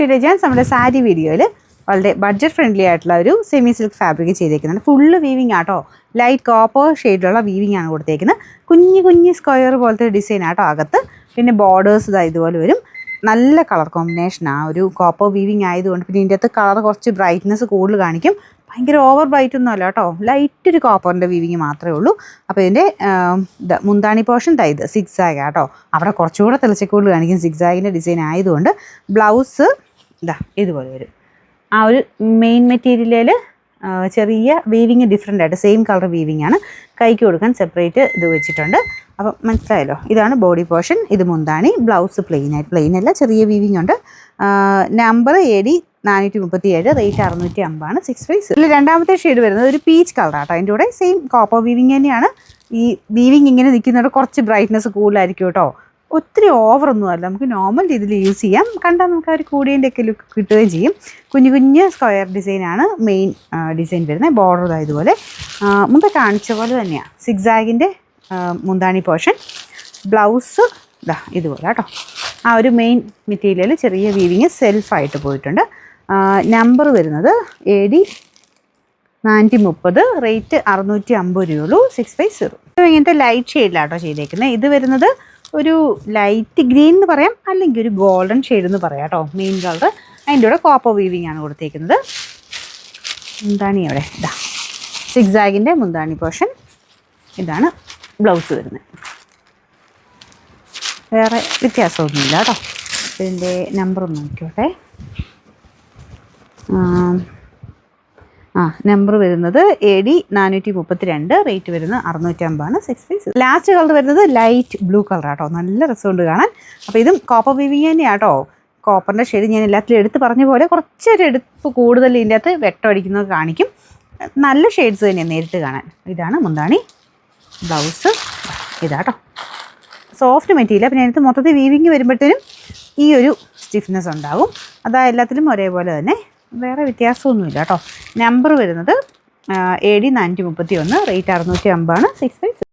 To legends. നമ്മുടെ സാരി വീഡിയോയിൽ വളരെ ബഡ്ജറ്റ് ഫ്രണ്ട്ലി ആയിട്ടുള്ള ഒരു സെമി സിൽക്ക് ഫാബ്രിക് ചെയ്തേക്കുന്നുണ്ട്. ഫുള്ള് വീവിങ് ആട്ടോ, ലൈറ്റ് കോപ്പർ ഷെയ്ഡിലുള്ള വീവിങ് ആണ് കൊടുത്തേക്കുന്നത്. കുഞ്ഞു സ്ക്വയർ പോലത്തെ ഡിസൈൻ ആട്ടോ അകത്ത്. പിന്നെ ബോർഡേഴ്സ് ഇതുപോലെ വരും. നല്ല കളർ കോമ്പിനേഷനാണ്, ഒരു കോപ്പർ വീവിങ് ആയതുകൊണ്ട്. പിന്നെ ഇതിൻ്റെ അകത്ത് കളർ കുറച്ച് ബ്രൈറ്റ്നസ് കൂടുതൽ കാണിക്കും. ഭയങ്കര ഓവർ ബ്രൈറ്റ് ഒന്നും അല്ല കേട്ടോ, ലൈറ്റ് ഒരു കോപ്പറിൻ്റെ വീവിങ് മാത്രമേ ഉള്ളൂ. അപ്പോൾ ഇതിൻ്റെ മുന്താണി പോർഷൻ ഇത് സിക്സാഗ് ആട്ടോ, അവിടെ കുറച്ചുകൂടെ തെളിച്ചക്കൂടുതൽ കാണിക്കും സിക്സാഗിൻ്റെ ഡിസൈൻ ആയതുകൊണ്ട്. ബ്ലൗസ് ഇതുപോലെ വരും. ആ ഒരു മെയിൻ മെറ്റീരിയലിൽ ചെറിയ വീവിങ് ഡിഫറെൻ്റ് ആയിട്ട് സെയിം കളർ വീവിങ് ആണ്. കൈക്ക് കൊടുക്കാൻ സെപ്പറേറ്റ് ഇത് വെച്ചിട്ടുണ്ട്. അപ്പം മനസ്സിലായല്ലോ, ഇതാണ് ബോഡി പോർഷൻ, ഇത് മുന്താണി. ബ്ലൗസ് പ്ലെയിൻ അല്ല, ചെറിയ വീവിങ് ഉണ്ട്. നമ്പർ AD 437, റേറ്റ് 650, 6 ഇതിൽ രണ്ടാമത്തെ ഷെയ്ഡ് വരുന്നത് ഒരു പീച്ച് കളറാട്ടോ. അതിൻ്റെ കൂടെ സെയിം കോപ്പർ വീവിങ് തന്നെയാണ്. ഈ വീവിങ് ഇങ്ങനെ നിൽക്കുന്നത് കുറച്ച് ബ്രൈറ്റ്നസ് കൂടുതലായിരിക്കും കേട്ടോ. ഒത്തിരി ഓവറൊന്നും അല്ല, നമുക്ക് നോർമൽ രീതിയിൽ യൂസ് ചെയ്യാം. കണ്ടാൽ നമുക്ക് ആ ഒരു കൂടിയൻ്റെ ഒക്കെ ലുക്ക് കിട്ടുകയും ചെയ്യും. കുഞ്ഞു സ്ക്വയർ ഡിസൈനാണ് മെയിൻ ഡിസൈൻ വരുന്നത്. ബോർഡർ ഇതുപോലെ മുമ്പ് കാണിച്ച പോലെ തന്നെയാണ്. സിക്സാഗിൻ്റെ മുന്താണി പോർഷൻ. ബ്ലൗസ് ഇതുപോലെ കേട്ടോ. ആ ഒരു മെയിൻ മെറ്റീരിയൽ ചെറിയ വീവിങ് സെൽഫായിട്ട് പോയിട്ടുണ്ട്. നമ്പർ വരുന്നത് AD 430, റേറ്റ് 650 രൂപയുള്ളൂ, 650. ഇങ്ങനത്തെ ലൈറ്റ് ഷെയ്ഡിലാട്ടോ ചെയ്തേക്കുന്നത്. ഇത് വരുന്നത് ഒരു ലൈറ്റ് ഗ്രീൻ എന്ന് പറയാം, അല്ലെങ്കിൽ ഒരു ഗോൾഡൻ ഷെയ്ഡ് എന്ന് പറയാം കേട്ടോ. Main colour. അതിൻ്റെ കൂടെ കോപ്പർ വീവിങ് ആണ് കൊടുത്തേക്കുന്നത്. മുന്താണി അവിടെ സിക്സാഗിൻ്റെ മുന്താണി പോർഷൻ. ഇതാണ് ബ്ലൗസ് വരുന്നത്. വേറെ വ്യത്യാസമൊന്നുമില്ല കേട്ടോ. ഇതിൻ്റെ നമ്പർ ഒന്ന് നോക്കിയോട്ടെ. നമ്പർ വരുന്നത് AD 432, റേറ്റ് വരുന്നത് 650, 6 ലാസ്റ്റ് കളർ വരുന്നത് ലൈറ്റ് ബ്ലൂ കളർ ആട്ടോ. നല്ല രസമുണ്ട് കാണാൻ. അപ്പോൾ ഇതും കോപ്പർ വീവിങ് തന്നെയാട്ടോ. കോപ്പറിൻ്റെ ഷെയ്ഡ് ഞാൻ എല്ലാത്തിലും എടുത്ത് പറഞ്ഞ പോലെ കുറച്ചൊരു എടുപ്പ് കൂടുതൽ ഇതിൻ്റെ അകത്ത് വെട്ടമടിക്കുന്നത് കാണിക്കും. നല്ല ഷെയ്ഡ്സ് തന്നെയാണ് നേരിട്ട് കാണാൻ. ഇതാണ് മുന്താണി. ബ്ലൗസ് ഇതാട്ടോ. Soft material. പിന്നെ അതിനകത്ത് മൊത്തത്തിൽ വീവിങ് വരുമ്പോഴത്തേനും ഈ ഒരു സ്റ്റിഫ്നെസ് ഉണ്ടാകും. അതാ എല്ലാത്തിലും ഒരേപോലെ തന്നെ, വേറെ വ്യത്യാസമൊന്നുമില്ല കേട്ടോ. നമ്പർ വരുന്നത് AD 431, റേറ്റ് 650, 6